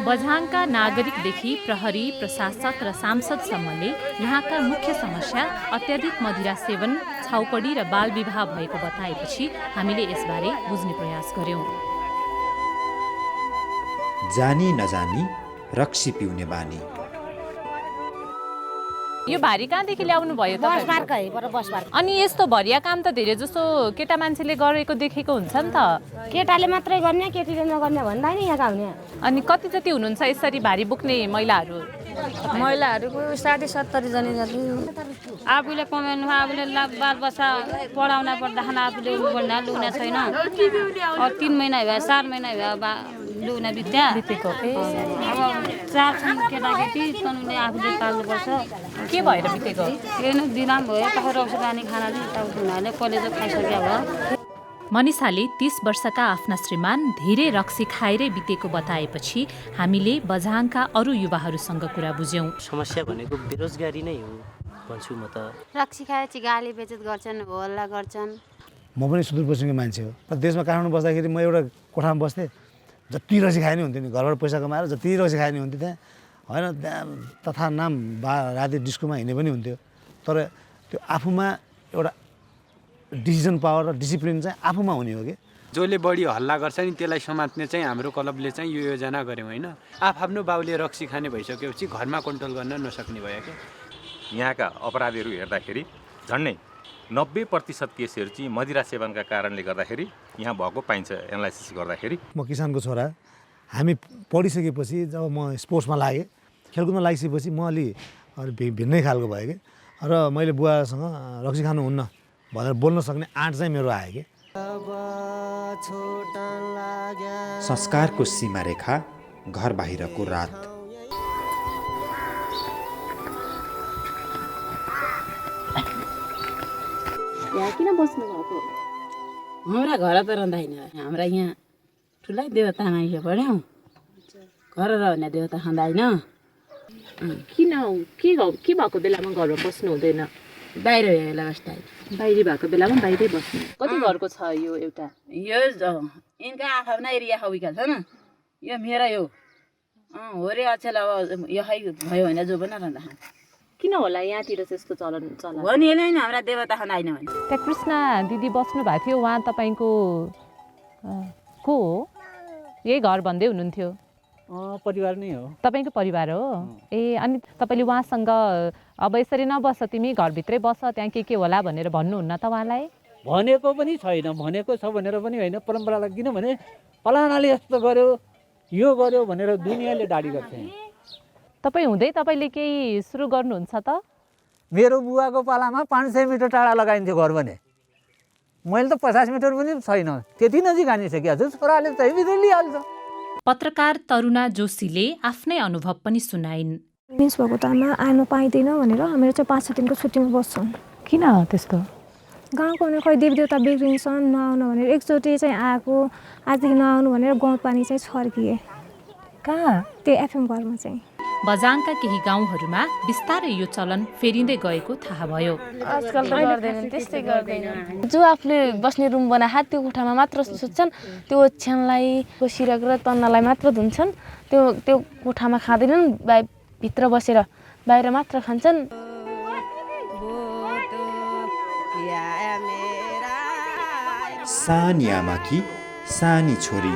बझाङका नागरिकदेखि प्रहरी, प्रशासक र सांसदसम्मले यहाँका मुख्य समस्या अत्याधिक मदिरा सेवन, छाउपडी र बाल विवाह भएको बताएपछि हामीले यसबारे बुझ्ने प्रयास गर्यौं। जानी नजानी रक्सी पिउने बानी। यो भारी कहाँदेखि ल्याउनु भयो बस? अनि यस्तो भरिया काम त धेरै जसो केटा मान्छेले गरेको देखेको हुन्छ नि त। केटाले मात्रै गर्ने, केटीले नगर्ने भन्दा नि यहाँ आउने। अनि कति जति हुनुहुन्छ यसरी भारी बोक्ने महिलाहरू? महिलाहरूको 60-70 जना जति। आफूले कमाउनु, आफूले बाल बच्चा पढाउन पर्दाखेरि आफूले लुने छैन। 3 महिना भयो, 4 महिना भयो लुने बितेको। अब 4 केटाकेटी तनुले आफूले पाल्नुपर्छ। के भएर बितेको? हेर्नु दिनाम भयो, तख रौसी पानी खाना उनीहरूले कलेज खाइसक्यो भयो। मनिषाले 30 वर्षका आफ्ना श्रीमान धेरै रक्सी खाएरै बितेको बताएपछि हामीले बझाङका अरू युवाहरूसँग कुरा बुझ्यौं। समस्या भनेको बेरोजगारी नै हो भन्छु म त। रक्सी खाएपछि गाली बेचत गर्छन्, हल्ला गर्छन्। म पनि सुदूरपश्चिमको मान्छे हो। देशमा काठमाडौँ बस्दाखेरि म एउटा कोठामा बस्थेँ। जति रक्सी खाए नि हुन्थ्यो नि, घरबाट पैसा कमाएर जति रक्सी खाए नि हुन्थ्यो त्यहाँ, होइन त्यहाँ तथा नाम राति डिस्कोमा हिँड्ने पनि हुन्थ्यो। तर त्यो आफूमा एउटा डिसिजन पावर र डिसिप्लिन चाहिँ आफूमा हुने हो कि। जसले बढी हल्ला गर्छ नि त्यसलाई समात्ने चाहिँ हाम्रो क्लबले चाहिँ यो योजना गऱ्यौँ होइन। आफ्नो बाउले रक्सी खाने भइसकेपछि घरमा कन्ट्रोल गर्न नसक्ने भयो क्या। यहाँका अपराधीहरू हेर्दाखेरि झन्डै 90% केसहरू चाहिँ मदिरा सेवनका कारणले गर्दाखेरि यहाँ भएको पाइन्छ। एनालाइसिस गर्दाखेरि म किसानको छोरा, हामी पढिसकेपछि जब म स्पोर्ट्समा लागेँ, खेलकुदमा लागिसकेपछि म अलि भिन्नै खालको भयो कि। र मैले बुवासँग रक्सी खानुहुन्न भनेर बोल्न सक्ने आँट चाहिँ मेरो आयो कि। संस्कारको सीमारेखा, घर बाहिरको रात। यहाँ किन बस्नु भएको? हाम्रा घर त रहँदैन। हाम्रा यहाँ ठुलै देवता मान्छे पढ्यौँ, घर रहने देवता खाँदैन। किन के भएको बेलामा घरमा बस्नु हुँदैन? बाहिर बेला बस्दा बाहिरी भएको बेलामा बाहिरै बस्नु। कति घरको छ यो एउटा? यो यिनका आफ्ना एरिया खबिका छ न, यो मेरो यो होरे अचेल। अब यो भयो भने जो पनि रहँदा किन होला यहाँतिर त्यस्तो चलन हो नि? होइन हाम्रा देवता खाँदैन भने। त्यहाँ कृष्णा दिदी बस्नु भएको थियो, उहाँ तपाईँको को हो? यही घर भन्दै हुनुहुन्थ्यो? परिवार नै हो। तपाईँको परिवार हो? ए, अनि तपाईँले उहाँसँग अब यसरी नबस, तिमी घरभित्रै बस, त्यहाँ के होला भनेर भन्नुहुन्न त उहाँलाई? भनेको पनि छैन, भनेको छ भनेर पनि होइन। परम्परालाई किनभने फलानाले यस्तो गर्यो, यो गर्यो भनेर दुनियाँले दाडी गर्छ। तपाईँ हुँदै तपाईँले केही सुरु गर्नुहुन्छ त? मेरो बुवाको पालामा 500 मिटर टाढा लगाइन्थ्यो घर भने। मैले त 50 मिटर पनि छैन, त्यति नजिक हानिसकेको छु। छोराले चाहिँ भित्र लिइहाल्छ। पत्रकार तरुणा जोशीले आफ्नै अनुभव पनि सुनाइन्। मिस भएको त आमा आउनु पाइँदैन भनेर मेरो चाहिँ 5-6 दिनको छुट्टीमा बस्छन्। किन त्यस्तो? गाउँको भने खै देवदेवता बिग्रिन्छन्, नआउनु भनेर एकचोटि चाहिँ आएको, आजदेखि नआउनु भनेर गाउँ पानी चाहिँ छर्किए। कहाँ? त्यो एफएम घरमा चाहिँ। बझाङका केही गाउँहरूमा बिस्तारै यो चलन फेरिँदै गएको थाहा भयो। आजकल त गर्दैनन्, त्यस्तै गर्दैनन्। जो आफूले बस्ने रुम बनाए त्यो कोठामा मात्र सुत्छन्, त्यो ओछ्यानलाई, सिरक र तन्नालाई मात्र धुन्छन्। त्यो कोठामा खाँदैनन्, भित्र बसेर बाहिर मात्र खान्छन्। सानी आमाकी सानी छोरी।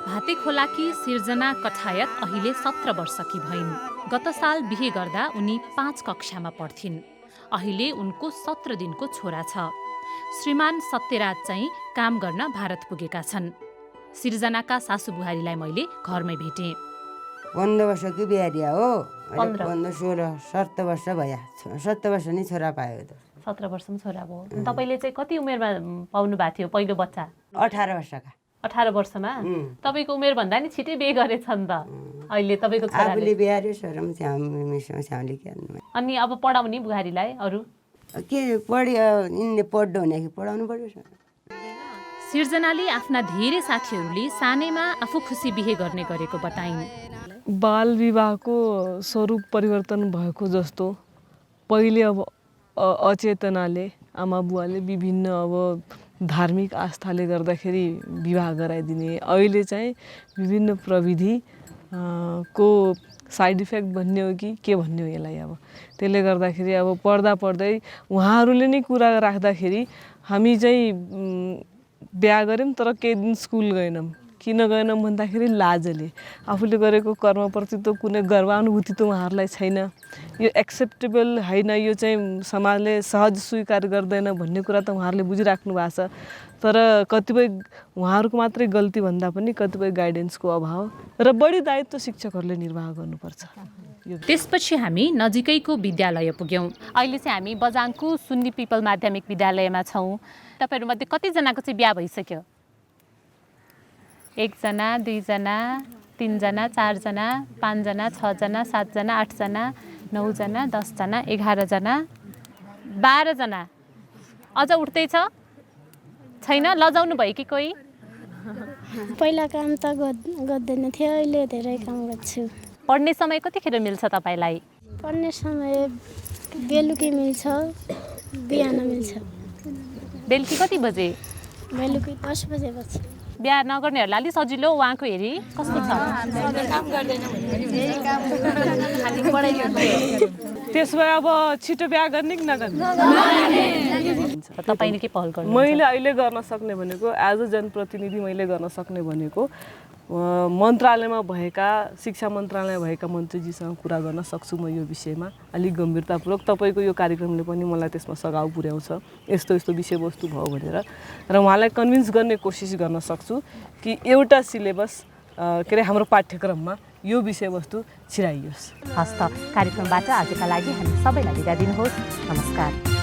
भाते खोलाकी सिर्जना कठायत अहिले 17 वर्षकी भइन्। गत साल बिहे गर्दा उनी 5 कक्षामा पढ्थिन्। अहिले उनको 17 दिनको छोरा छ। श्रीमान सत्यराज चाहिँ काम गर्न भारत पुगेका छन्। सिर्जनाका सासु बुहारीलाई मैले घरमै भेटेँ। 15 वर्षकी बिहारिया हो। 17 वर्ष भयो। 17 वर्ष नि छोरा पायो त। 17 वर्षमा छोरा भयो। तपाईँले चाहिँ कति उमेरमा पाउनु भएको थियो पहिलो बच्चा? 18 वर्षका। 18 वर्षमा? तपाईँको उमेर भन्दा नि छिटै बिहे गरेछन् त अहिले तपाईँको छोराले। आफूले बिहार्यो, छोरा पनि छ्याउले के गर्नु। अनि अब पढाउने बुहारीलाई अरू के पढ्यो, यिनले पढ्दो भने कि पढाउनु पर्यो। सिर्जनाले आफ्ना धेरै साथीहरूले सानैमा आफू खुसी बिहे गर्ने गरेको बताइन्। बाल विवाहको स्वरूप परिवर्तन भएको जस्तो पहिले अब अचेतनाले आमा बुवाले विभिन्न अब धार्मिक आस्थाले गर्दाखेरि विवाह गराइदिने, अहिले चाहिँ विभिन्न प्रविधि को साइड इफेक्ट भन्ने हो कि के भन्ने हो यसलाई अब त्यसले गर्दाखेरि अब पढ्दा पढ्दै उहाँहरूले नै कुरा राख्दाखेरि हामी चाहिँ बिहा गऱ्यौँ तर केही दिन स्कुल गएनौँ किन गएनौँ भन्दाखेरि लाजले आफूले गरेको कर्मप्रति त कुनै गर्वानुभूति त उहाँहरूलाई छैन यो एक्सेप्टेबल होइन यो चाहिँ समाजले सहज स्वीकार गर्दैन भन्ने कुरा त उहाँहरूले बुझिराख्नु भएको छ तर कतिपय उहाँहरूको मात्रै गल्ती भन्दा पनि कतिपय गाइडेन्सको अभाव र बढी दायित्व शिक्षकहरूले निर्वाह गर्नुपर्छ। त्यसपछि हामी नजिकैको विद्यालय पुग्यौँ। अहिले चाहिँ हामी बझाङको सुन्नी पिपल माध्यमिक विद्यालयमा छौँ। तपाईँहरूमध्ये कतिजनाको चाहिँ बिहा भइसक्यो? 1 जना, 2 जना, 3 जना, 4 जना, 5 जना, 6 जना, 7 जना, 8 जना, 9 जना, 10 जना, 11 जना, 12 जना। अझ उठ्दैछ? छैन? लजाउनु भयो कि कोही? पहिला काम त गर्दैन थियो, अहिले धेरै काम गर्छु। पढ्ने समय कतिखेर मिल्छ तपाईँलाई? पढ्ने समय बेलुकी मिल्छ, बिहान मिल्छ। बेलुकी कति बजे? बेलुकी 10 बजेपछि। बिहा नगर्नेहरूलाई अलिक सजिलो उहाँको हेरी कस्तो छ? त्यसो भए अब छिटो बिहा गर्ने कि नगर्ने? तपाईँले के पहल गर्नुहुन्छ? मैले अहिले गर्न सक्ने भनेको एज अ जनप्रतिनिधि मैले गर्न सक्ने भनेको मन्त्रालयमा भएका शिक्षा मन्त्रालय भएका मन्त्रीजीसँग कुरा गर्न सक्छु म यो विषयमा अलिक गम्भीरतापूर्वक। तपाईँको यो कार्यक्रमले पनि मलाई त्यसमा सघाउ पुर्याउँछ यस्तो यस्तो विषयवस्तु भयो भनेर र उहाँलाई कन्भिन्स गर्ने कोसिस गर्न सक्छु कि एउटा सिलेबस के अरे हाम्रो पाठ्यक्रममा यो विषयवस्तु छिराइयोस्। हस्त कार्यक्रमबाट आजका लागि हामी सबैलाई बिदा दिनुहोस्। नमस्कार।